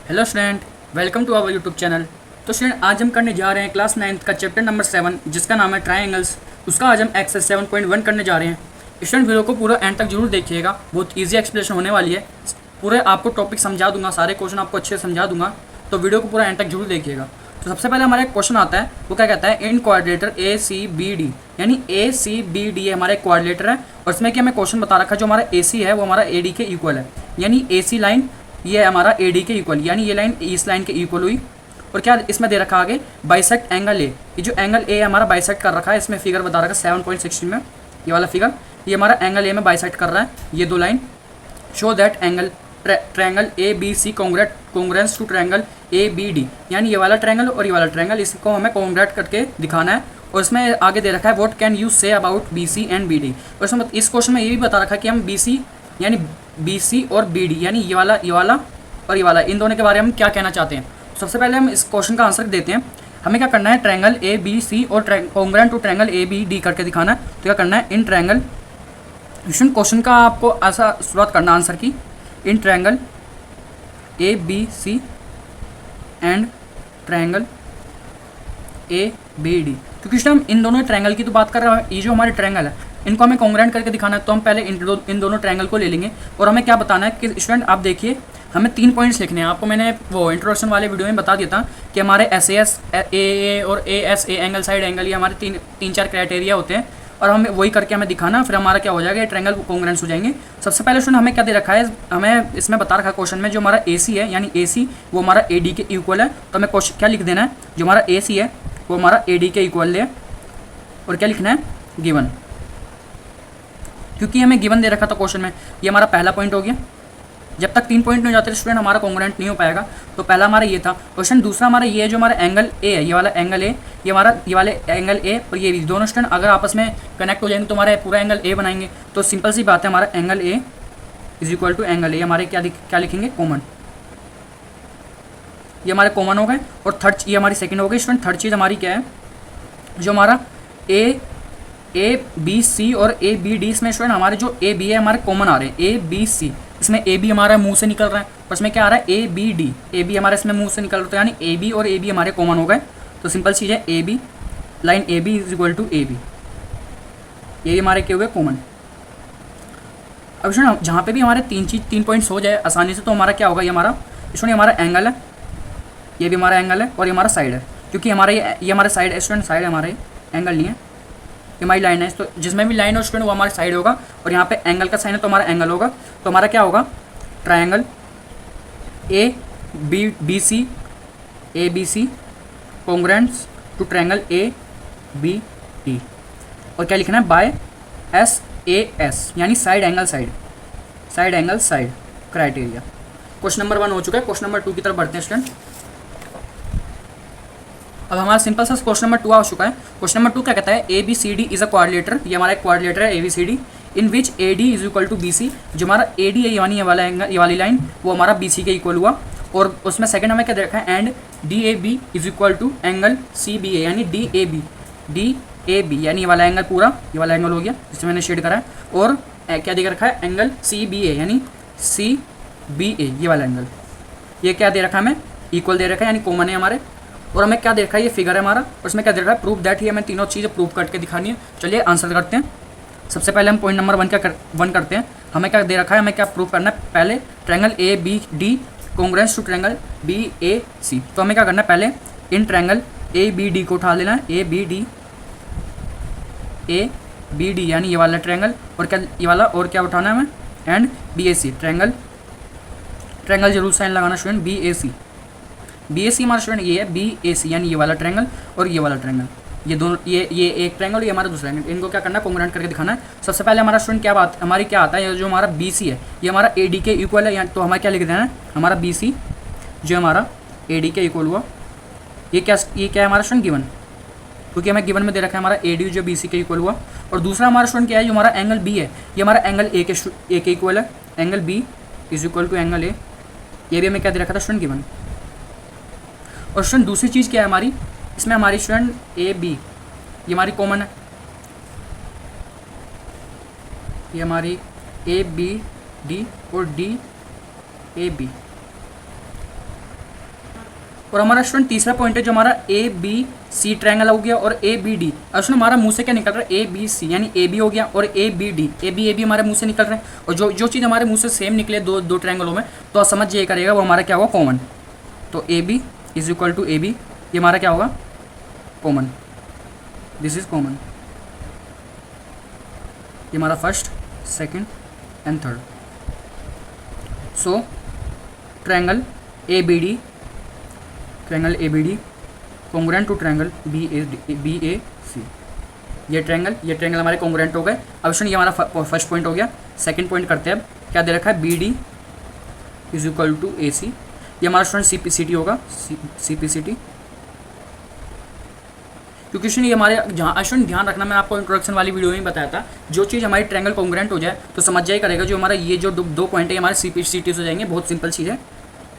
Hello student, welcome to our YouTube channel. तो student, आज हम करने जा रहे हैं क्लास 9 का चैप्टर नंबर 7 जिसका नाम है ट्रायंगल्स। उसका आज हम एक्सरसाइज 7.1 करने जा रहे हैं। स्टूडेंट, वीडियो को पूरा एंड तक जरूर देखिएगा, बहुत ईजी एक्सप्लेनेशन होने वाली है। पूरे आपको टॉपिक समझा दूंगा, सारे क्वेश्चन आपको अच्छे से समझा दूंगा, तो वीडियो को पूरा एंड तक जरूर देखिएगा। तो सबसे पहले हमारा एक क्वेश्चन आता है, वो क्या कहता है, इन क्वाड्रिलेटर ए सी बी डी, यानी ए सी बी डी हमारा एक क्वाड्रिलेटर है और इसमें क्या हमें क्वेश्चन बता रखा है, जो हमारा ए सी है वो हमारा ए डी के इक्वल है। यानी ए सी लाइन ये है हमारा ए डी के इक्वल, यानी ये लाइन इस लाइन के इक्वल हुई। और क्या इसमें दे रखा आगे, बाइसेक्ट एंगल ए, ये जो एंगल ए हमारा बाइसेक्ट कर रखा है, इसमें फिगर बता रखा है 7.16 में, ये वाला फिगर, ये हमारा एंगल ए में बाइसेक्ट कर रहा है। ये दो line show that angle triangle A B C congruence to triangle A B D, यानी ये वाला ट्रायंगल और ये वाला ट्रायंगल, इसको हमें कॉन्ग्रेट करके दिखाना है। और इसमें आगे दे रखा है what can you say about B C and B D. और इसमें इस क्वेश्चन में ये भी बता रखा है कि हम बी सी यानी बी सी और बी डी, यानी ये वाला और ये वाला, इन दोनों के बारे में हम क्या कहना चाहते हैं। सबसे पहले हम इस क्वेश्चन का आंसर देते हैं। हमें क्या करना है, ट्रायंगल ए बी सी और congruent to triangle A B D करके दिखाना है। तो क्या करना है, इन ट्रायंगल, क्वेश्चन का आपको ऐसा शुरुआत करना आंसर की, in triangle A B C and triangle A B D. क्योंकि हम इन दोनों ट्रायंगल की तो बात कर रहे हैं, ये जो हमारे ट्रायंगल है इनको हमें कॉन्ग्रेंट करके दिखाना है। तो हम पहले इन दोनों ट्रायंगल को ले लेंगे और हमें क्या बताना है कि स्टूडेंट आप देखिए, हमें 3 पॉइंट्स लिखने हैं। आपको मैंने वो इंट्रोडक्शन वाले वीडियो में बता दिया था कि हमारे एस ए और A S A angle side angle, ये हमारे तीन चार क्राइटेरिया होते हैं और हमें वही करके हमें दिखाना, फिर हमारा क्या हो जाएगा, ये ट्रायंगल कॉन्ग्रेंस हो जाएंगे। सबसे पहले स्टूडेंट हमें क्या दे रखा है, हमें इसमें बता रखा है क्वेश्चन में, जो हमारा ए सी है यानी ए सी वो हमारा ए डी के इक्वल है। तो हमें क्वेश्चन क्या लिख देना है, जो हमारा ए सी है वो हमारा ए डी के इक्वल है, और क्या लिखना है, गिवन। क्योंकि हमें गिवन दे रखा था क्वेश्चन में, ये हमारा पहला पॉइंट हो गया। जब तक 3 पॉइंट नहीं हो जाते स्टूडेंट हमारा कॉन्ग्रेंट नहीं हो पाएगा। तो पहला हमारा ये था क्वेश्चन। दूसरा हमारा ये है, जो हमारा एंगल ए है, ये वाला एंगल ए, ये वाले एंगल ए और ये दोनों स्टूडेंट अगर आपस में कनेक्ट हो जाएंगे तो हमारा पूरा एंगल ए बनाएंगे। तो सिंपल सी बात है, हमारा angle A is equal to angle A, हमारे क्या लिखेंगे, कॉमन। ये हमारे कॉमन हो गए। और थर्ड, ये हमारी सेकेंड हो गई स्टूडेंट। थर्ड चीज़ हमारी क्या है, जो हमारा ए बी सी और ए बी डी, इसमें स्टूडेंट हमारे जो ए बी है हमारे कॉमन आ रहे हैं, ए बी सी, इसमें ए बी हमारा मुंह से निकल रहा है और इसमें क्या आ रहा है, A B D, A B हमारे इसमें मुंह से निकल रहा है, यानी ए बी और ए बी हमारे कॉमन हो गए। तो सिंपल चीज़ है, A B, line A B is equal to A B, ये हमारे क्या हुए, कॉमन। अब स्टूडेंट जहाँ पे भी हमारे 3 पॉइंट्स हो जाए आसानी से, तो हमारा क्या होगा, ये हमारा एंगल है, ये भी हमारा एंगल है और ये हमारा साइड है। क्योंकि हमारा ये हमारा साइड है स्टूडेंट, साइड हमारा एंगल नहीं है, ये हमारी लाइन है। तो जिसमें भी लाइन हो स्टूडेंट वो हमारी साइड होगा, और यहाँ पे एंगल का साइन है तो हमारा एंगल होगा। तो हमारा क्या होगा, triangle A B C congruent to triangle A B D, और क्या लिखना है, बाय एस ए एस, यानी side angle side criteria. Question number 1 हो चुका है। क्वेश्चन नंबर 2 की तरफ बढ़ते हैं स्टूडेंट। अब हमारा सिंपल सा क्वेश्चन नंबर 2 आ चुका है। क्वेश्चन नंबर 2 क्या कहता है, A B C D is a quadrilateral, ये हमारा एक क्वाड्रिलेटर है A B C D, in which A D is equal to B C. जो हमारा ए डी है यानी ये वाली लाइन वो हमारा बी सी के इक्वल हुआ। और उसमें सेकंड हमें क्या देखा है, and D A B is equal to angle C B A, यानी डी ए बी यानी ये वाला एंगल, पूरा ये वाला एंगल हो गया जिससे मैंने शेड करा है। और क्या दे रखा है, एंगल सी बी ए, यानी सी बी ए, ये वाला एंगल, ये क्या दे रखा है, हमें इक्वल दे रखा है, यानी कॉमन है हमारे। और हमें क्या देखा है, ये फिगर है हमारा, और उसमें क्या दे रहा है, प्रूफ दैट ही, हमें तीनों चीज़ें प्रूफ करके दिखानी है। चलिए आंसर करते हैं। सबसे पहले हम पॉइंट नंबर 1 करते हैं। हमें क्या दे रखा है, हमें क्या प्रूफ करना है, पहले triangle A B D congruence to triangle B A C. तो हमें क्या करना है, पहले इन ट्रायंगल ए बी डी को उठा लेना है, ए बी डी यानी ये वाला ट्रायंगल, और क्या ये वाला, और क्या उठाना है हमें, and B A C, triangle जरूर साइन लगाना स्टूडेंट, बी ए सी हमारा स्टूडेंट ये है, बी ए सी यानी ये वाला ट्रायंगल और ये वाला ट्रायंगल, ये दोनों, ये एक ट्रायंगल, ये हमारा दूसरा ट्रायंगल, इनको क्या करना है, कॉन्ग्रेंट करके दिखाना है। सबसे पहले हमारा स्टूडेंट क्या आता है, ये जो हमारा बी सी है ये हमारा ए डी के इक्वल है, तो हमें क्या लिख देना है, हमारा बी सी जो हमारा ए डी के इक्वल हुआ, ये क्या है हमारा स्टूडेंट, गिवन। क्योंकि हमें गिवन में दे रखा है हमारा ए डी जो बी सी के इक्वल हुआ। और दूसरा हमारा स्टूडेंट क्या है, जो हमारा एंगल बी है ये हमारा एंगल ए के इक्वल है, angle B is equal to angle A, ये भी हमें क्या दे रखा था स्टूडेंट, गिवन। और स्टूडेंट दूसरी चीज़ क्या है हमारी, इसमें हमारी स्टूडेंट ए बी ये हमारी कॉमन है, ये हमारी ए बी डी और डी ए बी, और हमारा स्टूडेंट तीसरा पॉइंट है जो हमारा ए बी सी ट्रायंगल हो गया और ए बी डी। और स्टूडेंट हमारा मुंह से क्या निकल रहा है, ए बी सी, यानी ए बी हो गया और ए बी डी हमारे मुंह से निकल रहे हैं। और जो चीज़ हमारे मुंह से सेम निकले दो ट्रायंगलों में, तो आप समझ ये करेगा वो हमारा क्या होगा, कॉमन। तो A B is equal to A B, ये हमारा क्या होगा, कॉमन। दिस इज कॉमन, ये हमारा first, second and third. So triangle A B D congruent to triangle B A C. ये ट्रायंगल हमारे कॉन्ग्रुएंट हो गए। अब स्टूडेंट ये हमारा फर्स्ट पॉइंट हो गया। सेकंड पॉइंट करते हैं, अब क्या दे रखा है, B D is equal to A C. ये हमारा student C P C T होगा, सी पी सी टी। क्योंकि स्टूडेंट ये हमारे जहाँ स्टूडेंट ध्यान रखना, मैं आपको इंट्रोडक्शन वाली वीडियो में बताया था, जो चीज़ हमारी ट्रायंगल कॉन्ग्रुएंट हो जाए तो समझ जाए करेगा जो हमारा ये जो दो पॉइंट है हमारे सी पी सी टी हो जाएंगे। बहुत सिंपल चीज़ है।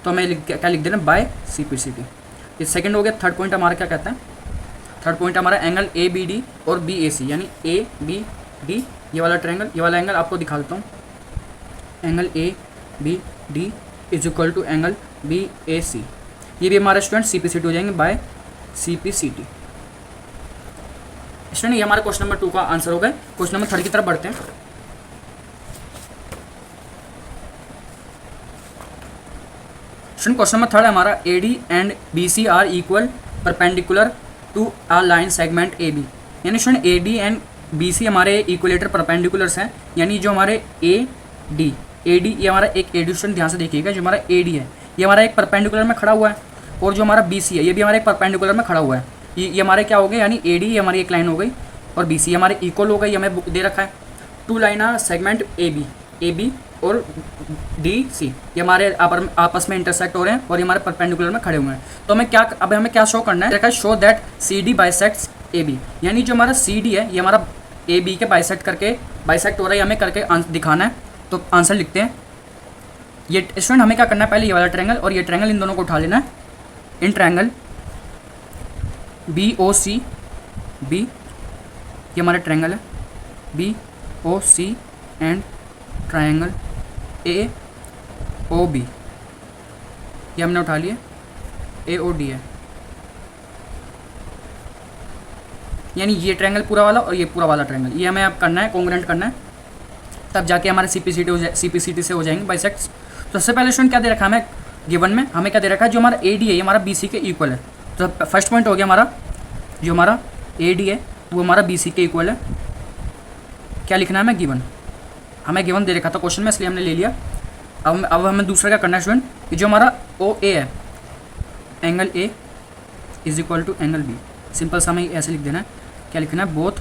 तो हमें क्या लिख देना, by C P C T. ये सेकंड हो गया। थर्ड पॉइंट हमारा क्या कहता है, थर्ड पॉइंट हमारा एंगल ए बी डी और बी ए सी, यानी ए बी डी ये वाला ट्रायंगल, ये वाला एंगल आपको दिखा देता हूँ। Angle A B D is equal to angle B A C. ये भी हमारे student C P C T हो जाएंगे by C P C T. Student ये हमारे क्वेश्चन नंबर 2 का आंसर हो गया। क्वेश्चन नंबर 3 की तरफ बढ़ते हैं। स्टूडेंट क्वेश्चन नंबर 3 हमारा A D and B C are equal perpendicular to a line segment A B. यानी student A D and B C हमारे इक्वलेटर परपेंडिकुलर्स हैं। यानी जो हमारे ए डी ये हमारा एक ए डी, स्टूडेंट ध्यान से देखिएगा, जो हमारा ए डी है ये हमारा एक परपेंडिकुलर में खड़ा हुआ है, और जो हमारा बी सी है ये भी हमारे एक परपेंडिकुलर में खड़ा हुआ है। ये हमारे क्या हो गए, यानी ए डी हमारी एक लाइन हो गई और बी सी हमारे इक्वल हो गई। हमें दे रखा है two line segment A B और डी सी, ये हमारे आपस में इंटरसेक्ट हो रहे हैं और ये हमारे परपेंडिकुलर में खड़े हुए हैं। तो हमें क्या शो करना है, देखा show that C D bisects A B. यानी जो हमारा सी डी है ये हमारा ए बी के बाइसेक्ट हो रहा है, हमें करके दिखाना है। तो आंसर लिखते हैं। ये स्टूडेंट हमें क्या करना है, पहले ये वाला ट्रायंगल और ये ट्रायंगल, इन दोनों को उठा लेना है। In triangle B O C B, ये हमारा ट्रायंगल है B O C and triangle A O B, ये हमने उठा लिया। ए ओ डी है, यानी ये ट्रायंगल पूरा वाला और ये पूरा वाला ट्रायंगल, ये हमें अब करना है, कॉन्ग्रुएंट करना है, तब जाके हमारे सी पी सी टी से हो जाएंगे बाइसेक्ट्स। तो सबसे पहले स्टूडेंट क्या दे रखा है हमें, गिवन में हमें क्या दे रखा है, जो हमारा ए डी है ये हमारा बी सी के इक्वल है। तो फर्स्ट पॉइंट हो गया हमारा, जो हमारा ए डी है वो हमारा बी सी के इक्वल है। क्या लिखना है हमें, गिवन। हमें गिवन दे रखा था क्वेश्चन में, इसलिए हमने ले लिया। अब हमें दूसरा क्या करना है स्टूडेंट, कि जो हमारा ओ ए है, angle A is equal to angle B. Simple सा हमें ऐसे लिख देना है। क्या लिखना है, बोथ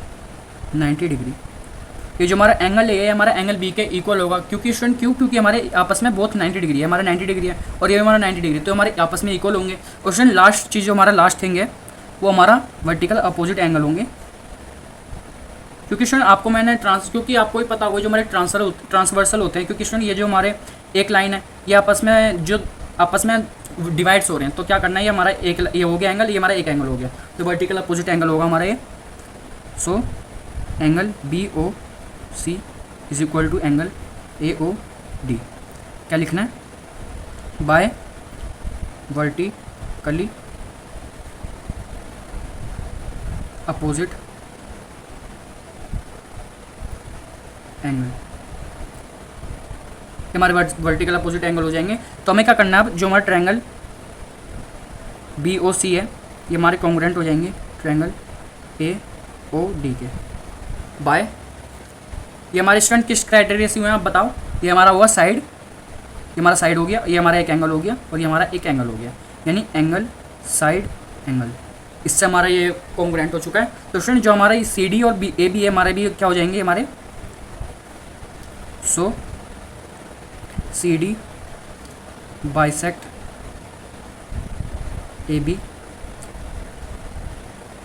90 डिग्री। ये जो हमारा एंगल ए है हमारा एंगल बी के इक्वल होगा, क्योंकि स्टूडेंट क्योंकि हमारे आपस में बोथ 90 डिग्री है, हमारा 90 डिग्री है और ये हमारा 90 डिग्री, तो हमारे आपस में इक्वल होंगे। और स्टूडेंट लास्ट चीज़ जो हमारा लास्ट थिंग है वो हमारा वर्टिकल अपोजिट एंगल होंगे। क्योंकि स्टूडेंट आपको मैंने क्योंकि आपको ही पता होगा जो हमारे ट्रांसवर्सल होते हैं, क्योंकि स्टूडेंट ये जो हमारे एक लाइन है ये आपस में डिवाइड्स हो रहे हैं। तो क्या करना है, ये हमारा एक ये हो गया एंगल, ये हमारा एक एंगल हो गया, तो वर्टिकल अपोजिट एंगल होगा हमारा ये। So angle B O C is equal to angle A O D. क्या लिखना है, बाय वर्टिकली अपोजिट एंगल, हमारे वर्टिकल अपोजिट एंगल हो जाएंगे। तो हमें क्या करना है, जो हमारा ट्रायंगल बी ओ सी है ये हमारे कॉन्ग्रुएंट हो जाएंगे ट्रायंगल ए ओ डी के, बाय ये हमारे स्टूडेंट किस क्राइटेरिया से हुए हैं आप बताओ। ये हमारा हुआ साइड, ये हमारा साइड हो गया, ये हमारा एक एंगल हो गया और ये हमारा एक एंगल हो गया, यानी एंगल साइड एंगल, इससे हमारा ये कॉन्ग्रुएंट हो चुका है। तो स्टूडेंट जो हमारा सी डी और बी ए बी है हमारे भी क्या हो जाएंगे हमारे, so C D bisect A B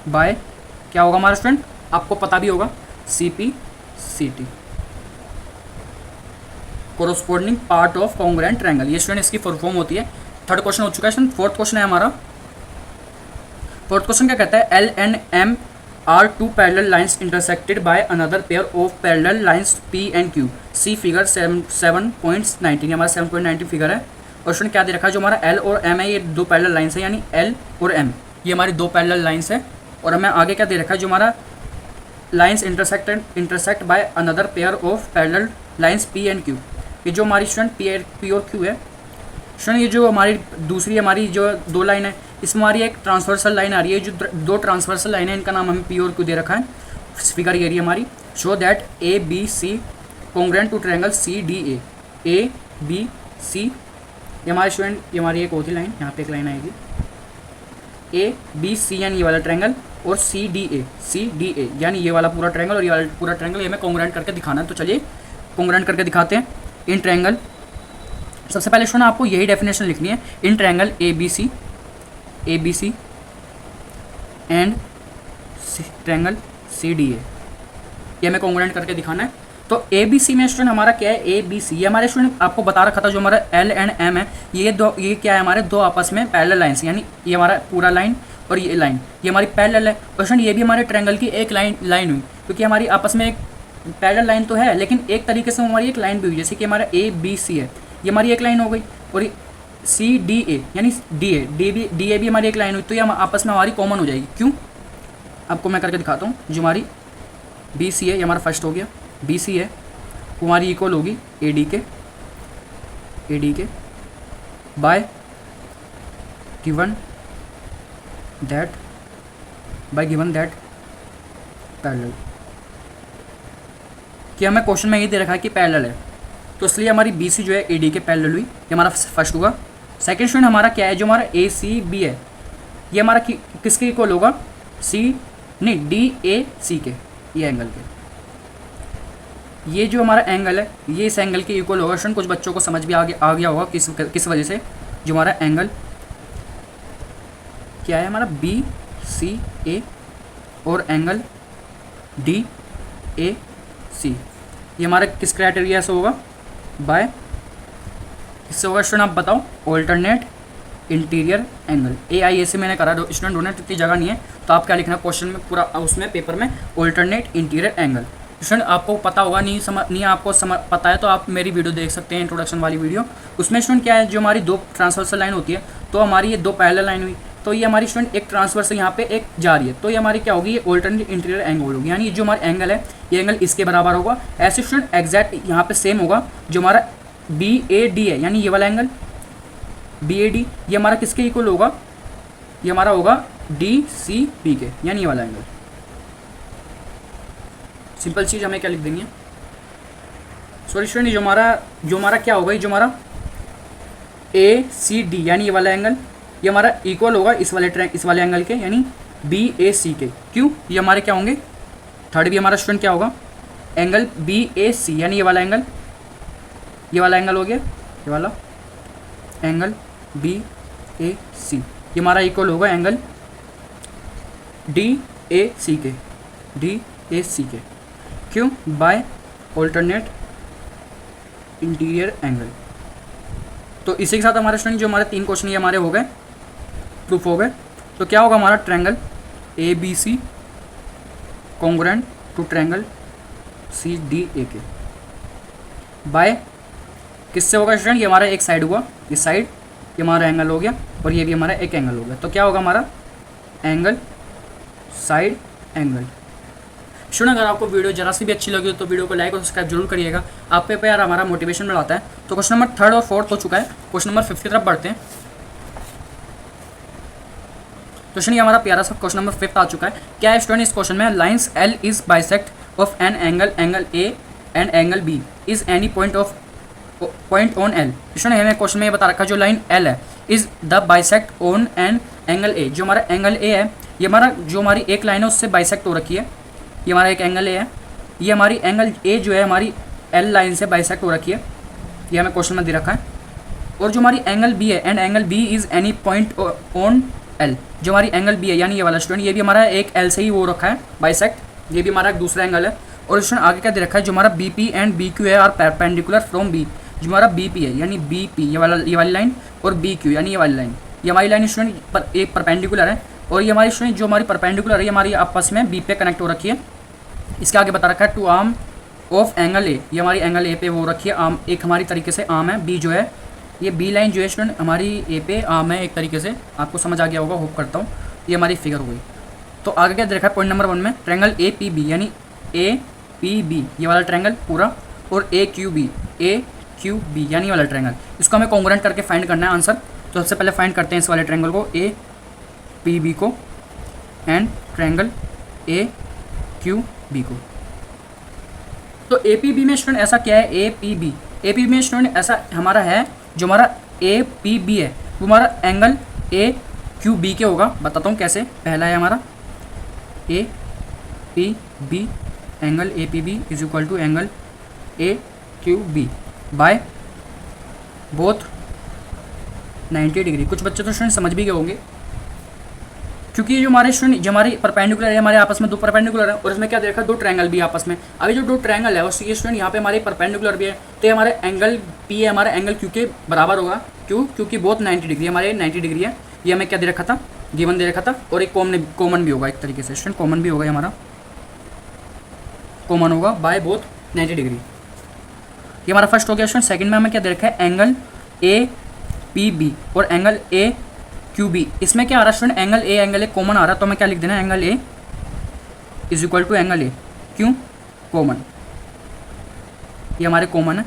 by क्या होगा हमारा स्टूडेंट, आपको पता भी होगा, C P C T, corresponding part of congruent triangle. ये स्टूडेंट इसकी फुल फॉर्म होती है। थर्ड क्वेश्चन हो चुका है स्टूडेंट। फोर्थ क्वेश्चन है हमारा। फोर्थ क्वेश्चन क्या कहता है, L and M are two parallel lines intersected by another pair of parallel lines P and Q, see figure 7.19, हमारा 7.19 फिगर है। और स्टूडेंट क्या दे रखा है, जो हमारा एल और एम है ये दो पैरेलल लाइन्स है, यानी एल और एम ये हमारी दो पैरेलल लाइन्स है। और हमें आगे क्या दे रखा है, जो हमारा lines intersect bye another pair of parallel lines P and Q. ये जो हमारी स्टूडेंट पी और क्यू है स्टूडेंट, ये जो हमारी दूसरी हमारी जो दो लाइन है इसमें हमारी एक ट्रांसवर्सल लाइन आ रही है। जो दो ट्रांसवर्सल लाइन है इनका नाम हमें पी और क्यू दे रखा है। फिगर ये रही हमारी, show that A B C congruent to triangle C D A B C. ये हमारे स्टूडेंट ये हमारी एक होती लाइन, यहाँ पे एक लाइन आएगी ए बी सी यानी ये वाला ट्रायंगल, और सी डी ए यानी ये वाला पूरा ट्रायंगल और ये वाला पूरा ट्रायंगल, ये हमें कॉन्ग्रुएंट करके दिखाना है। तो चलिए कॉन्ग्रुएंट करके दिखाते हैं। इन ट्रायंगल, सबसे पहले स्टूडेंट आपको यही डेफिनेशन लिखनी है, in triangle A B C and triangle C D A, ये हमें कॉन्ग्रुएंट करके दिखाना है। तो ए बी सी में स्टूडेंट हमारा क्या है, ए बी सी ये हमारे स्टूडेंट आपको बता रखा था, जो हमारा एल एंड एम है ये क्या है, हमारे दो आपस में पैरेलल लाइन्स, यानी ये हमारा पूरा लाइन और ये लाइन ये हमारी पैरेलल है। और स्टूडेंट ये भी हमारे ट्रायंगल की एक लाइन हुई, क्योंकि हमारी आपस में एक पैरेलल लाइन तो है, लेकिन एक तरीके से हमारी एक लाइन भी हुई, जैसे कि हमारा ए बी सी है ये हमारी एक लाइन हो गई, और सी डी ए यानी डी ए भी हमारी एक लाइन हुई, तो ये आपस में हमारी कॉमन हो जाएगी। क्यों, आपको मैं करके दिखाता हूँ। जो हमारी बी सी है ये हमारा फर्स्ट हो गया, बी सी है वो हमारी इक्वल होगी ए डी के बाय गिवन दैट पैरेलल, कि हमें क्वेश्चन में ये दे रखा है कि पैरेलल है, तो इसलिए हमारी बी सी जो है ए डी के पैरेलल हुई, ये हमारा फर्स्ट हुआ। सेकंड स्टूडेंट हमारा क्या है, जो हमारा ए सी बी है ये हमारा किसके इक्वल होगा, डी ए सी के, ये एंगल के, ये जो हमारा एंगल है ये इस एंगल के इक्वल होगा। स्टूडेंट कुछ बच्चों को समझ भी आ गया होगा किस वजह से, जो हमारा एंगल क्या है हमारा बी सी ए और एंगल डी ए सी, ये हमारा किस क्राइटेरिया से होगा, बाय किससे होगा स्टूडेंट आप बताओ, ऑल्टरनेट इंटीरियर एंगल। ए आई ए से मैंने करा, स्टूडेंट डोनेट इतनी जगह नहीं है, तो आप क्या लिखना क्वेश्चन में पूरा उसमें पेपर में, ऑल्टरनेट इंटीरियर एंगल। स्टूडेंट आपको पता होगा, नहीं आपको पता है तो आप मेरी वीडियो देख सकते हैं, इंट्रोडक्शन वाली वीडियो। उसमें स्टूडेंट क्या है, जो हमारी दो ट्रांसवर्सल लाइन होती है, तो हमारी ये दो पैरेलल लाइन हुई, तो ये हमारी स्टूडेंट एक ट्रांसवर्सल यहाँ पे एक जा रही है, तो ये हमारी क्या होगी, ये ऑल्टरनेट इंटीरियर एंगल होगी, यानी जो हमारा एंगल है ये एंगल इसके बराबर होगा। ऐसे स्टूडेंट एग्जैक्ट यहाँ पे सेम होगा, जो हमारा बी ए डी है यानी ये वाला एंगल बी ए डी, ये हमारा किसके इक्वल होगा, ये हमारा होगा डी सी बी के, यानी ये वाला एंगल। सिंपल चीज़ हमें क्या लिख देनी है, सॉरी स्टूडेंट, जो हमारा क्या होगा, जो हमारा ए सी डी यानी ये वाला एंगल ये हमारा इक्वल होगा इस वाले एंगल के, यानी बी ए सी के। क्यों, ये हमारे क्या होंगे, थर्ड भी हमारा स्टूडेंट क्या होगा, एंगल बी ए सी यानी ये वाला एंगल हो गया, ये वाला एंगल बी ए सी ये हमारा इक्वल होगा एंगल डी ए सी के। क्यों, बाय ऑल्टरनेट इंटीरियर एंगल। तो इसी के साथ हमारे स्टूडेंट जो हमारे 3 क्वेश्चन ये हमारे हो गए, प्रूफ हो गए। तो क्या होगा हमारा, triangle A B C congruent to triangle C D A के, बाय किससे होगा स्टूडेंट, ये हमारा एक साइड हुआ, ये साइड ये हमारा एंगल हो गया, और ये भी हमारा एक एंगल हो गया। तो क्या होगा हमारा एंगल साइड एंगल। स्टूडेंट अगर आपको वीडियो जरा सी भी अच्छी लगी तो वीडियो को लाइक और सब्सक्राइब जरूर करिएगा, आप पे यार हमारा मोटिवेशन बढ़ाता है। तो क्वेश्चन नंबर 3rd और 4th हो चुका है, क्वेश्चन नंबर 5th की तरफ बढ़ते हैं। तो स्टूडेंट ये हमारा प्यारा सा क्वेश्चन नंबर 5th आ चुका है। क्या है स्टूडेंट इस क्वेश्चन में, lines L is bisect of an angle A and angle B is any point on L. Student हमें क्वेश्चन में ये बता रखा है, जो लाइन एल है is the bisect on an angle A, जो हमारा एंगल ए है ये हमारा जो हमारी एक लाइन है उससे बाइसेक्ट हो रखी है, ये हमारा एक एंगल ए है, ये हमारी एंगल ए जो है हमारी एल लाइन से बाइसेक्ट हो रखी है, ये हमें क्वेश्चन में दे रखा है। और जो हमारी एंगल बी है, and angle B is any point on L, जो हमारी एंगल बी है यानी ये वाला स्टूडेंट, ये भी हमारा एक एल से ही वो रखा है बाइसेक्ट, ये भी हमारा एक दूसरा एंगल है। और स्टूडेंट आगे क्या दे रखा है, जो हमारा B P and B Q है आर परपेंडिकुलर फ्रॉम बी, जो हमारा बी पी है यानी बी पी ये वाली लाइन, और बी क्यू यानी ये वाली लाइन, ये हमारी लाइन स्टूडेंट एक परपेंडिकुलर है, और ये हमारी स्टूडेंट जो हमारी परपेंडिकुलर है ये हमारी आपस में बी पे कनेक्ट हो रखी है। इसके आगे बता रखा है two arm of angle A, ये हमारी एंगल ए पे वो रखी है आर्म, एक हमारी तरीके से आर्म है, बी जो है ये बी लाइन जो है स्टूडेंट हमारी ए पे मैं एक तरीके से आपको समझ आ गया होगा, होप करता हूँ। ये हमारी फिगर हो गई। तो आगे क्या देखा है पॉइंट नंबर 1 में, ट्रायंगल ए पी बी यानी ए पी बी ये वाला ट्रायंगल पूरा, और ए क्यू बी यानी ये वाला ट्रायंगल, इसको हमें कॉन्ग्रुएंट करके फाइंड करना है आंसर। तो सबसे पहले फाइंड करते हैं इस वाले ट्रायंगल को, ए पी बी को, and triangle A Q B को। तो ए पी बी में स्टूडेंट ऐसा क्या है, ए पी बी में स्टूडेंट ऐसा हमारा है, जो हमारा ए पी बी है वो हमारा एंगल ए क्यू बी के होगा। बताता हूँ कैसे। पहला है हमारा A P B, angle A P B is equal to angle A Q B by both 90 degree. कुछ बच्चे तो स्टूडेंट समझ भी गए होंगे, क्योंकि ये जो हमारे स्टूडेंट जो हमारे परपेंडिकुलर है, हमारे आपस में दो परपेंडिकुलर है, और इसमें क्या देखा दो ट्रायंगल भी आपस में। अभी जो दो ट्रायंगल है उसके स्टूडेंट यहाँ पे हमारे परपेंडिकुलर भी है, तो ये हमारे एंगल पी है हमारे एंगल क्यू के बराबर होगा। क्यों? क्योंकि बहुत 90 डिग्री हमारे 90 डिग्री है। ये हमें क्या दे रखा था, गिवन दे रखा था, और एक कॉमन भी होगा एक तरीके से स्टूडेंट, कॉमन भी होगा हमारा, कॉमन होगा बाय बोथ 90 डिग्री। ये हमारा फर्स्ट हो गया स्टूडेंट। सेकंड में हमें क्या दे रखा है, एंगल ए पी बी और एंगल ए क्यू बी। इसमें क्या आ रहा है स्टूडेंट, एंगल ए कॉमन आ रहा है, तो हमें क्या लिख देना है, angle A is equal to angle A क्यों कॉमन। ये हमारे कॉमन है,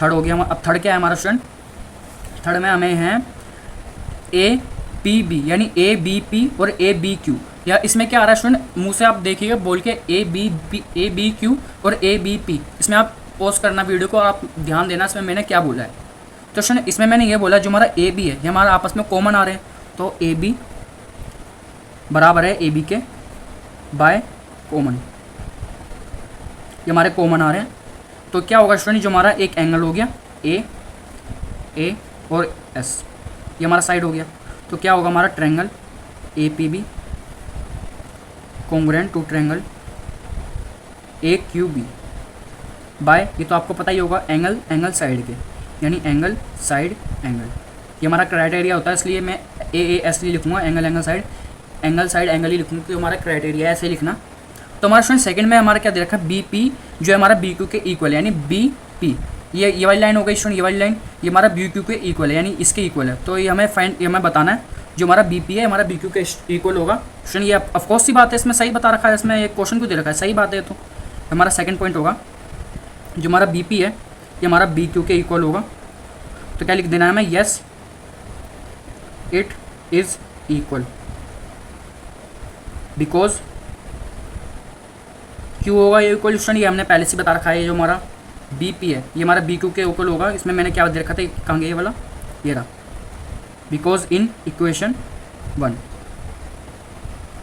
थर्ड हो गया। अब थर्ड क्या है हमारा स्टूडेंट, थर्ड में हमें है ए पी बी यानी ए बी पी और ए बी क्यू। या इसमें क्या आ रहा है स्टूडेंट, मुंह से आप देखिएगा बोल के ए बी क्यू और ए बी पी। इसमें आप पॉज करना वीडियो को और आप ध्यान देना इसमें मैंने क्या बोला है। तो स्टूडेंट इसमें मैंने ये बोला जो हमारा ए बी है ये हमारा आपस में कॉमन आ रहे हैं, तो ए बी बराबर है ए बी के बाय कॉमन, ये हमारे कॉमन आ रहे हैं। तो क्या होगा स्टूडेंट, जो हमारा एक एंगल हो गया ए और एस, ये हमारा साइड हो गया। तो क्या होगा हमारा triangle A P B congruent to triangle A Q B by, ये तो आपको पता ही होगा, एंगल साइड के यानी एंगल साइड एंगल। ये हमारा क्राइटेरिया होता है, इसलिए मैं ए एस लिए लिखूँगा, एंगल साइड एंगल ही लिखूँगा, तो हमारा क्राइटेरिया ऐसे ही लिखना। तो हमारा स्टूडेंट सेकंड में हमारा क्या दे रखा है, बी पी जो है हमारा बी क्यू के इक्वल है, यानी बी पी ये वाली लाइन हो गई स्टूडेंट, ये वाली लाइन ये हमारा बी क्यू के इक्वल है, यानी इसके इक्वल है। तो ये हमें बताना है जो हमारा बी पी है हमारा बी क्यू के इक्वल होगा। स्टूडेंट ये ऑफकोर्स सी बात है, इसमें सही बता रखा है, इसमें एक क्वेश्चन क्यों दे रखा है, सही बात है। तो हमारा सेकंड पॉइंट होगा जो हमारा बी पी है ये हमारा बी क्यू के इक्वल होगा। तो क्या लिख देना है हमें, yes it is equal, because क्यों होगा ये इक्वल स्टूडेंट, ये हमने पहले से बता रखा है। ये जो हमारा बी पी है ये हमारा बी क्यू के इक्वल होगा। इसमें मैंने क्या दे रखा था, कहाँ गया ये वाला, ये रहा, बिकॉज इन इक्वेशन 1,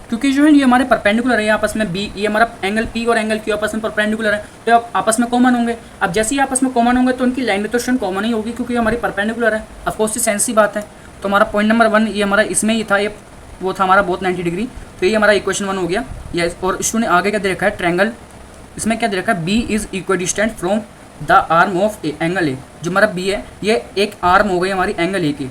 क्योंकि जो है ये हमारे परपेंडिकुलर है आपस में, बी ये हमारा एंगल पी और एंगल क्यू आपस में परपेंडिकुलर है, तो आप आपस में कॉमन होंगे। अब जैसे ही आपस में कॉमन होंगे तो उनकी लाइन में तो स्टूडेंट कॉमन ही होगी, क्योंकि हमारी परपेंडिकुलर है, ऑफकोर्स सेंस ही बात है। तो हमारा पॉइंट नंबर 1 ये हमारा इसमें ही था, ये वो था हमारा बहुत 90 डिग्री, तो ये हमारा इक्वेशन 1 हो गया। या और स्टूडेंट आगे क्या दे रखा है, ट्रायंगल, इसमें क्या दे रखा है, B is equal distant from the arm of A, angle A जो हमारा बी है ये एक आर्म हो गई हमारी एंगल ए की।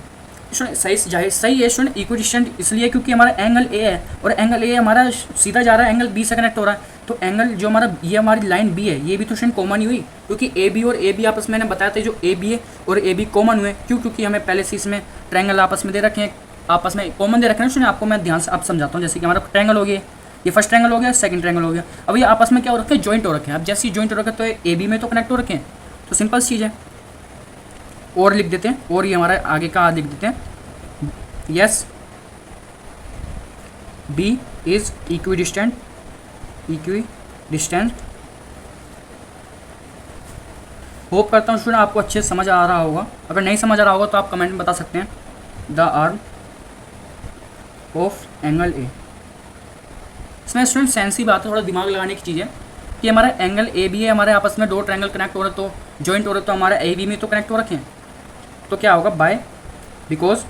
सही है स्टूडेंट, इक्वल डिस्टेंट इसलिए क्योंकि हमारा एंगल ए है और एंगल ए हमारा सीधा जा रहा है, एंगल बी से कनेक्ट हो रहा है। तो एंगल जो हमारा ये हमारी लाइन बी है ये भी तो स्टूडेंट कॉमन ही हुई, क्योंकि ए बी और ए बी आपस में मैंने बताया था जो ए बी है और ए बी कॉमन हुए। क्यों? क्योंकि हमें पहले से इसमें ट्रायंगल आपस में दे रखे हैं, आपस में कॉमन दे रखे हैं स्टूडेंट। आपको मैं ध्यान से आप समझाता हूँ। जैसे कि हमारा ट्रायंगल हो गया, ये फर्स्ट ट्रायंगल हो गया, सेकंड ट्रायंगल हो गया। अब ये आपस में क्या हो रखे हैं, जॉइंट हो रखे हैं। अब जैसे जॉइंट हो रखे हैं तो ए बी में तो कनेक्ट हो रखे हैं, तो सिंपल चीज़ है। और लिख देते हैं, और ये हमारा आगे का लिख देते हैं, yes B is equidistant hope करता हूँ स्टूडेंट आपको अच्छे से समझ आ रहा होगा। अगर नहीं समझ आ रहा होगा तो आप कमेंट में बता सकते हैं। द आर्म ऑफ एंगल ए, इसमें स्टूडेंट सेंसी बात है, थोड़ा दिमाग लगाने की चीज़ है कि हमारा एंगल ए बी है, हमारे आपस में दो ट्रायंगल कनेक्ट हो रहे तो जॉइंट हो रहे, तो हमारे ए बी में तो कनेक्ट हो रखे हैं। तो क्या होगा, by because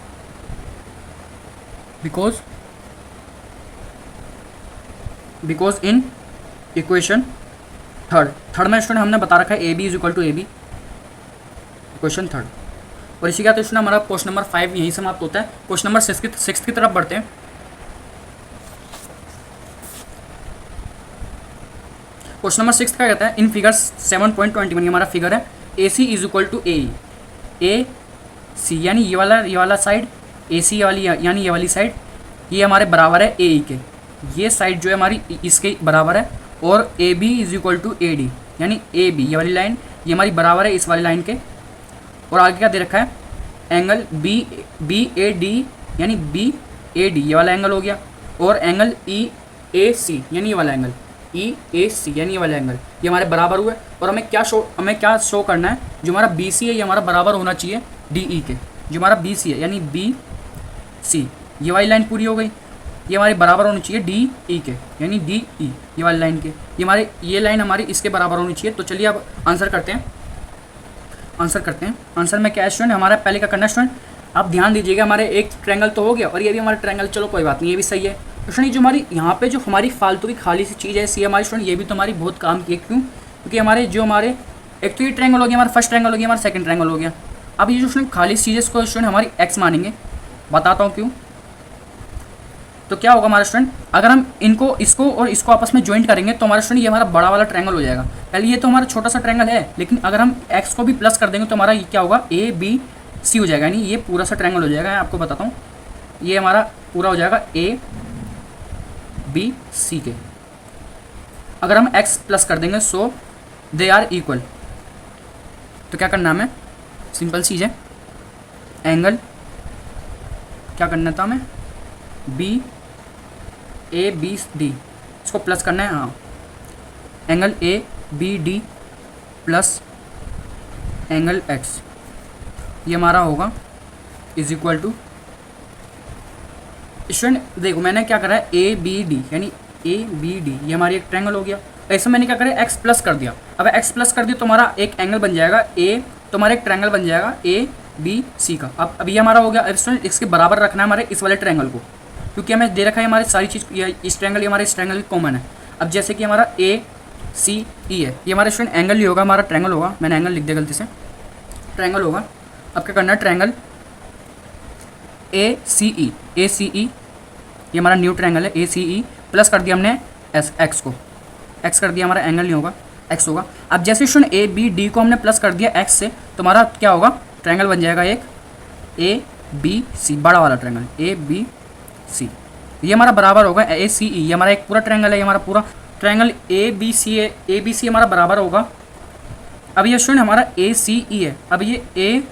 in equation third में स्टूडेंट हमने बता रखा है A B is equal to A B, equation third. और इसी के साथ स्टूडेंट हमारा क्वेश्चन नंबर 5 यहीं समाप्त होता है। क्वेश्चन नंबर 6 की तरफ बढ़ते हैं। क्वेश्चन नंबर 6 का कहता है, इन फिगर 7.21 हमारा फिगर है, ए सी is equal to A C, यानी ये वाला साइड ए सी वाली, यानी ये वाली साइड ये हमारे बराबर है ए ई के। ये साइड जो है हमारी इसके बराबर है, और A B is equal to A D, यानी ए बी ये वाली लाइन ये हमारी बराबर है इस वाली लाइन के। और आगे क्या दे रखा है, एंगल बी ए डी, यानी बी ए डी ये वाला एंगल हो गया, और एंगल ई ए सी, यानी ये वाला एंगल ई ए सी, यानी ये वाला एंगल ये हमारे बराबर हुए। और हमें क्या शो करना है, जो हमारा बी सी है ये हमारा बराबर होना चाहिए डी ई के। जो हमारा बी सी है यानी बी सी ये वाली लाइन पूरी हो गई, ये हमारी बराबर होनी चाहिए डी ई के, यानी डी ई ये वाली लाइन के। ये लाइन हमारी इसके बराबर होनी चाहिए। तो चलिए अब आंसर करते हैं। आंसर में क्या है स्टूडेंट, हमारा पहले क्या करना है स्टूडेंट, आप ध्यान दीजिएगा, हमारे एक ट्रायंगल तो हो गया और ये भी हमारा ट्रायंगल, चलो कोई बात नहीं, ये भी सही है। तो स्टूडेंट जो हमारी यहाँ पे जो हमारी फालतू की खाली सी चीज़ है सी हमारी स्टूडेंट, ये भी तो हमारी बहुत काम की है। क्यों? क्योंकि हमारे एक तो ये ट्रायंगल हो गया, हमारा फर्स्ट ट्रायंगल हो गया, हमारा सेकंड ट्रायंगल हो गया। अब ये जो स्टूडेंट खाली चीज़ है इसको स्टूडेंट हमारी एक्स मानेंगे, बताता हूँ क्यों। तो क्या होगा हमारा स्टूडेंट, अगर हम इसको और इसको आपस में ज्वाइंट करेंगे तो हमारा स्टूडेंट ये हमारा बड़ा वाला ट्रायंगल हो जाएगा। पहले ये तो हमारा छोटा सा ट्रायंगल है, लेकिन अगर हम एक्स को भी प्लस कर देंगे तो हमारा ये क्या होगा, ए बी सी हो जाएगा, यानी ये पूरा सा ट्रायंगल हो जाएगा। मैं आपको बताता हूँ, ये हमारा पूरा हो जाएगा ए बी सी के। अगर हम एक्स प्लस कर देंगे सो दे आर इक्वल, तो क्या करना है हमें, सिंपल चीज़ है, एंगल क्या करना था हमें, बी ए बी डी, इसको प्लस करना है। हाँ, angle A B D plus angle X, ये हमारा होगा इज इक्वल टू, स्टूडेंट देखो मैंने क्या करा है, ए बी डी यानी ए बी डी ये हमारी एक ट्रायंगल हो गया। ऐसे मैंने क्या करा, एक्स प्लस कर दिया। अब एक्स प्लस कर दिया तो हमारा एक एंगल बन जाएगा ए, तो हमारा एक ट्रायंगल बन जाएगा ए बी सी का। अब ये हमारा हो गया। अब स्टूडेंट इसके बराबर रखना है हमारे इस वाले ट्रायंगल को, क्योंकि हमें दे रखा है हमारी सारी चीज़, इस ट्रायंगल ये हमारे इस ट्रायंगल की कॉमन है। अब जैसे कि हमारा ए सी ई है, ये हमारा स्टूडेंट एंगल ही होगा, हमारा ट्रायंगल होगा, मैंने एंगल लिख दिया गलती से, ट्रायंगल होगा। अब क्या करना है, ट्रायंगल ए सी ई ये हमारा न्यू ट्रायंगल है, ए सी ई प्लस कर दिया हमने एक्स को, एक्स कर दिया, हमारा एंगल नहीं होगा एक्स होगा। अब जैसे स्टूडेंट ए बी डी को हमने प्लस कर दिया एक्स से, तो हमारा क्या होगा, ट्रायंगल बन जाएगा एक ए बी सी, बड़ा वाला ट्रायंगल ए बी सी, ये हमारा बराबर होगा ए सी ई, ये हमारा एक पूरा ट्रायंगल है, ये हमारा पूरा ट्रायंगल ए बी सी है, ए बी सी हमारा बराबर होगा। अब ये स्टूडेंट हमारा ए सी ई है, अब ये ए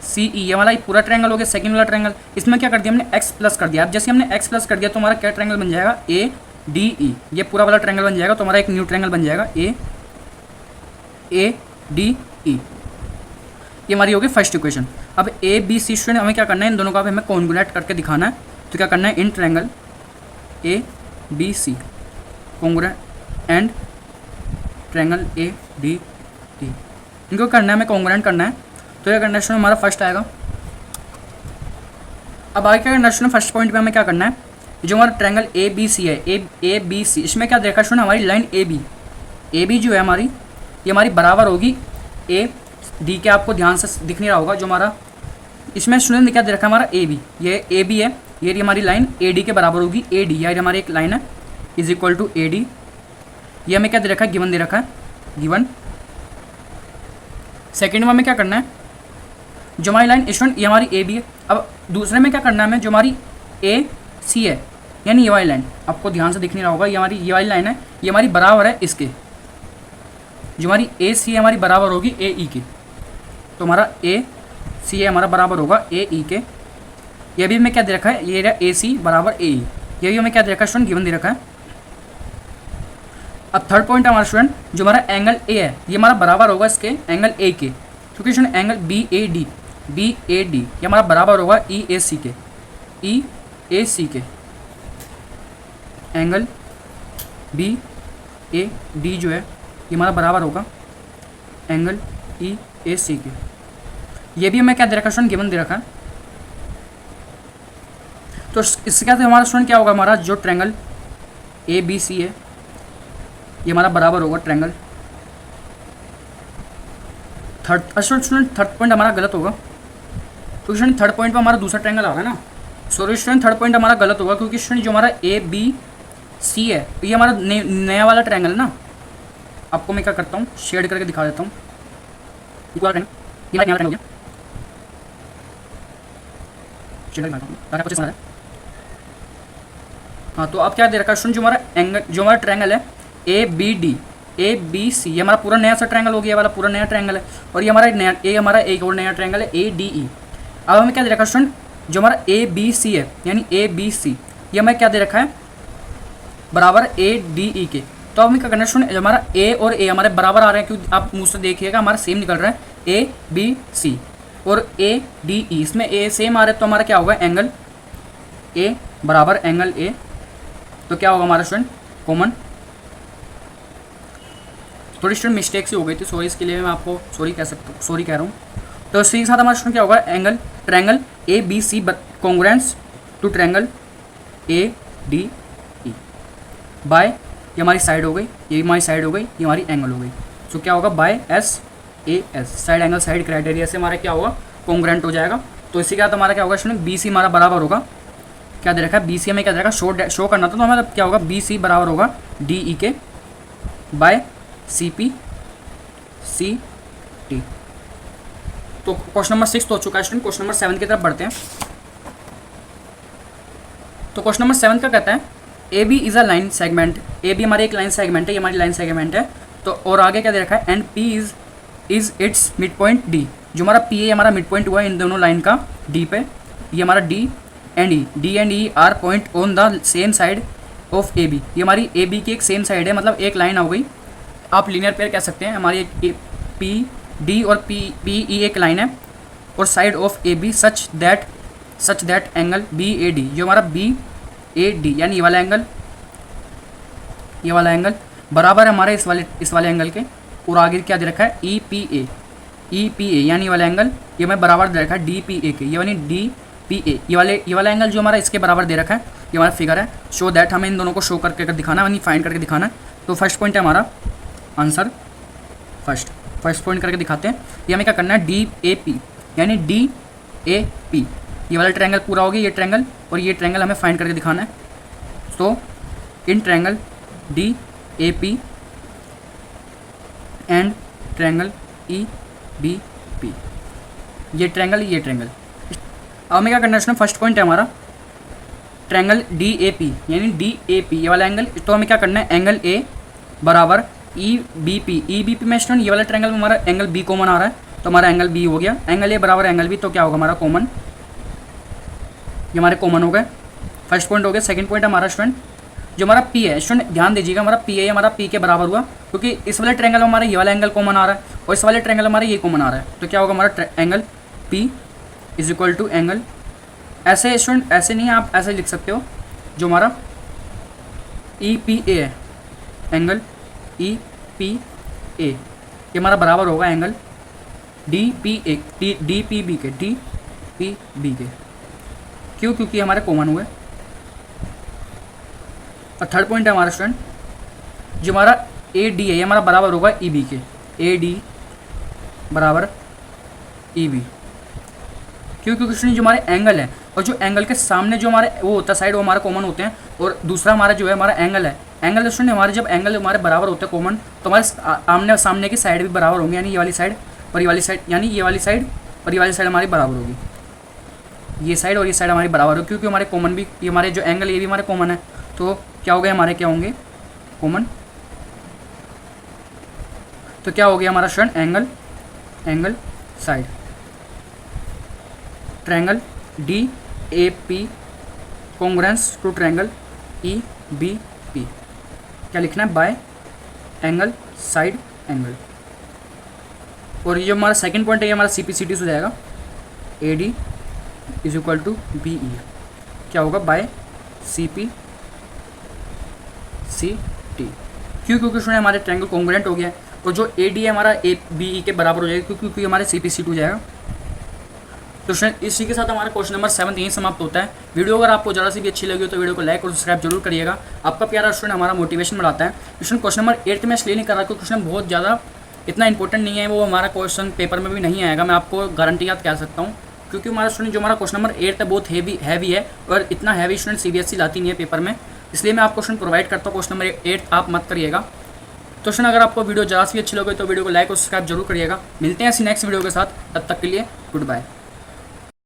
सी ई ये हमारा एक पूरा ट्रायंगल हो गया, सेकंड वाला ट्रायंगल। इसमें क्या कर दिया हमने, एक्स प्लस कर दिया। अब जैसे हमने एक्स प्लस कर दिया तो हमारा क्या ट्रायंगल बन जाएगा, ए डी ई, ये पूरा वाला ट्रायंगल बन जाएगा, तो हमारा एक न्यू ट्रायंगल बन जाएगा ए डी ई, ये हमारी होगी फर्स्ट इक्वेशन। अब ए बी सी स्टूडेंट हमें क्या करना है, इन दोनों का हमें कॉन्ग्रुएंट करके दिखाना है। तो क्या करना है, in triangle A B C congruent and triangle A D E, इनको करना है हमें कॉन्ग्रुएंट करना है। तो ये करना है हमारा फर्स्ट आएगा। अब आगे क्या करना है, फर्स्ट पॉइंट पे हमें क्या करना है, जो हमारा ट्रायंगल ए बी सी है, ए बी सी, इसमें क्या देखा स्टूडेंट, हमारी लाइन ए बी जो है हमारी, ये हमारी बराबर होगी ए डी के। आपको ध्यान से दिख नहीं रहा होगा, जो हमारा इसमें स्टूडेंट ने क्या दे रखा है, हमारा ए बी, ये ए बी है, ये हमारी लाइन ए डी के बराबर होगी ए डी, यार हमारी एक लाइन है is equal to A D. ये हमें क्या दे रखा है, गिवन दे रखा है, गिवन। सेकेंड में हमें क्या करना है, जो हमारी लाइन स्टूडेंट ये हमारी ए बी है। अब दूसरे में क्या करना है हमें, जो हमारी ए सी है, यानी ये वाली लाइन, आपको ध्यान से दिख नहीं रहा होगा, ये वाली लाइन है, ये हमारी बराबर है इसके, जो हमारी ए सी है हमारी बराबर होगी ए ई के। तो हमारा ए सी है हमारा बराबर होगा ए ई के। ये भी हमें क्या दे रखा है, ये रहा ए सी बराबर ए ई, ये भी हमें क्या दे रखा है स्टूडेंट, गिवन दे रखा है। अब थर्ड पॉइंट हमारा स्टूडेंट, जो हमारा एंगल ए है ये हमारा बराबर होगा इसके एंगल ए के, क्योंकि student angle B A D ये हमारा बराबर होगा ई ए सी के, एंगल बी ए डी जो है ये हमारा बराबर होगा एंगल ई ए सी के। ये भी हमें क्या दे रखा है स्टूडेंट, गिवन दे रखा है। तो इससे क्या हमारा स्टूडेंट क्या होगा, हमारा जो ट्रायंगल ए बी सी है ये हमारा बराबर होगा triangle third. Student third point हमारा गलत होगा, क्योंकि स्टूडेंट थर्ड पॉइंट पर हमारा दूसरा ट्रायंगल आ रहा है ना। सॉरी स्टूडेंट, थर्ड पॉइंट हमारा गलत होगा, क्योंकि स्टूडेंट जो हमारा ए बी सी है ये हमारा नया वाला ट्रायंगल है ना। आपको मैं क्या करता हूँ, शेड करके दिखा देता हूँ। ये वाला ट्रायंगल हो गया, चलिए मैं ताकि कुछ समझ आए। हाँ, तो अब क्या दे रखा है स्टूडेंट, जो हमारा एंगल, जो हमारा ट्रायंगल है ए बी सी, ये हमारा पूरा नया सा ट्रायंगल हो गया, वाला पूरा नया ट्रायंगल है। और ये हमारा नया, ये हमारा एक और नया ट्रायंगल है ए डी ई। अब हमें क्या दे रखा है स्टूडेंट, जो हमारा ए बी सी है, यानी ए बी सी, ये हमें क्या दे रखा है, बराबर ए डी ई के। तो अब हमें क्या करना है स्टूडेंट, हमारा ए और ए हमारे बराबर आ रहे हैं, क्योंकि आप मुझ से देखिएगा हमारा सेम निकल रहा है, ए बी सी और ए डी ई, इसमें ए सेम आ रहे हैं, तो हमारा क्या होगा, एंगल ए बराबर एंगल ए। तो क्या होगा हमारा स्टूडेंट, कॉमन। थोड़ी स्टूडेंट मिस्टेक सी हो गई थी, सॉरी, इसके लिए मैं आपको सॉरी कह सकता हूँ, सॉरी कह रहा हूँ। तो इसी के साथ हमारा स्टूडेंट क्या होगा, angle triangle A B C congruence to triangle A D E by, ये हमारी साइड हो गई, ये हमारी साइड हो गई, ये हमारी एंगल हो गई। तो क्या होगा, bye S A S, side angle side criteria से हमारा क्या होगा, कॉन्ग्रुएंट हो जाएगा। तो इसी के साथ हमारा क्या होगा स्टूडेंट, बी सी हमारा बराबर होगा, क्या दे रखा है, बी सी हमें क्या दे रखा है, शो करना था, तो हमारा क्या होगा, बी सी बराबर होगा डी ई के by C P C T. तो क्वेश्चन नंबर 6 तो हो चुका है स्टूडेंट। क्वेश्चन नंबर 7 की तरफ बढ़ते हैं। तो क्वेश्चन नंबर 7 का कहता है, A B is a line segment, A B हमारी एक लाइन सेगमेंट है, ये हमारी लाइन सेगमेंट है। तो और आगे क्या दे रखा है, and P is it's mid point D, जो हमारा पी है हमारा मिड पॉइंट हुआ है इन दोनों लाइन का डी पे। ये हमारा D and E are point on the same side of A B, ये हमारी ए बी की एक सेम साइड है, मतलब एक लाइन हो गई, आप लीनियर पेयर कह सकते हैं। हमारी एक पी डी और पी ई एक लाइन है, और side of A B such that angle B A D, जो हमारा बी ए डी यानी ये वाला एंगल बराबर है हमारे इस वाले एंगल के। और आगे क्या दे रखा है, ई पी ए यानी ये वाला एंगल, ये हमें बराबर दे रखा है डी पी ए के, ये यानी डी पी ए, ये वाला एंगल जो हमारा इसके बराबर दे रखा है, ये हमारा फिगर है। शो दैट, हमें इन दोनों को शो करके दिखाना है, यानी फाइंड करके दिखाना है। तो फर्स्ट पॉइंट है हमारा आंसर, फर्स्ट पॉइंट करके दिखाते हैं। ये हमें क्या करना है, डी ए पी यानी डी ए पी, ये वाला ट्रायंगल पूरा हो गया, ये ट्रायंगल और ये ट्रायंगल हमें फाइंड करके दिखाना है। तो in triangle D A P and triangle E B P, ये ट्रायंगल अब हमें क्या करना है, फर्स्ट पॉइंट है हमारा ट्रायंगल डी ए पी यानी डी ए पी, ये वाला एंगल। तो हमें क्या करना है, एंगल ए बराबर ई बी पी में स्टूडेंट ये वाला ट्रायंगल में हमारा एंगल बी कॉमन आ रहा है, तो हमारा एंगल बी हो गया, एंगल ए बराबर एंगल बी, तो क्या होगा हमारा कॉमन, ये हमारे कॉमन हो गए, फर्स्ट पॉइंट हो गया। सेकंड पॉइंट हमारा स्टूडेंट, जो हमारा पी है स्टूडेंट ध्यान दीजिएगा, हमारा पी है हमारा पी के बराबर हुआ, क्योंकि इस वाले ट्रायंगल में हमारा ये वाला एंगल कॉमन आ रहा है और इस वाले ट्रायंगल में हमारा ये कॉमन आ रहा है। तो क्या होगा हमारा angle P is equal to angle, ऐसे स्टूडेंट ऐसे नहीं, आप ऐसे लिख सकते हो, जो हमारा ई पी ए है, एंगल ई पी ए, ये हमारा बराबर होगा एंगल डी पी बी के। क्यों, क्योंकि हमारे कॉमन हुए। और थर्ड पॉइंट है हमारा स्टूडेंट, जो हमारा ए डी है, ये हमारा बराबर होगा ई बी के, ए डी बराबर ई बी। क्यों, क्योंकि स्टूडेंट जो हमारे एंगल है और जो एंगल के सामने जो हमारे वो होता है साइड, वो हमारा कॉमन होते हैं, और दूसरा हमारा जो है हमारा एंगल है, एंगल स्टूडेंट हमारे जब एंगल हमारे बराबर होते हैं कॉमन, तो हमारे आमने सामने की साइड भी बराबर होंगी, यानी ये वाली साइड और ये वाली साइड, यानी ये वाली साइड और ये वाली साइड हमारी बराबर होगी, ये साइड और ये साइड हमारी बराबर होगी, क्योंकि हमारे कॉमन भी, ये हमारे जो एंगल ये भी हमारे कॉमन है, तो क्या हो गए हमारे, क्या होंगे कॉमन। तो क्या हो गया हमारा student, angle side triangle D A P congruence to triangle E B P, क्या लिखना है, बाय एंगल साइड एंगल। और ये जो हमारा सेकंड पॉइंट है, ये हमारा सी पी सी टी से हो जाएगा, A D is equal to B E, क्या होगा by C P C T. क्यों, क्योंकि उसमें हमारे ट्रायंगल कॉन्ग्रुएंट हो गया है, और जो ए डी है हमारा ए बी ई के बराबर हो जाएगा, क्योंकि हमारे सी पी सी टी हो जाएगा। तो स्टूडेंट इसी के साथ हमारा क्वेश्चन नंबर 7 यहीं समाप्त होता है। वीडियो अगर आपको ज़रा सी भी अच्छी लगी हो तो वीडियो को लाइक और सब्सक्राइब जरूर करिएगा। आपका प्यारा स्टूडेंट हमारा मोटिवेशन बढ़ाता है। स्टूडेंट क्वेश्चन नंबर 8 में इसलिए नहीं कर रहा क्योंकि क्वेश्चन बहुत ज़्यादा इतना इंपॉर्टेंट नहीं है, वो हमारा क्वेश्चन पेपर में भी नहीं आएगा, मैं आपको गारंटी याद कह सकता हूँ, क्योंकि हमारा स्टूडेंट जो हमारा क्वेश्चन नंबर 8 है बहुत हैवी है, और इतना हैवी स्टूडेंट CBSE लाती नहीं है पेपर में, इसलिए मैं आपको क्वेश्चन प्रोवाइड करता हूँ। क्वेश्चन नंबर 8 आप मत करिएगा। तो स्टूडेंट अगर आपको वीडियो ज़रा सी अच्छी लगे तो वीडियो को लाइक और सब्सक्राइब जरूर करिएगा। मिलते हैं ऐसी नेक्स्ट वीडियो के साथ, तब तक के लिए गुड बाय।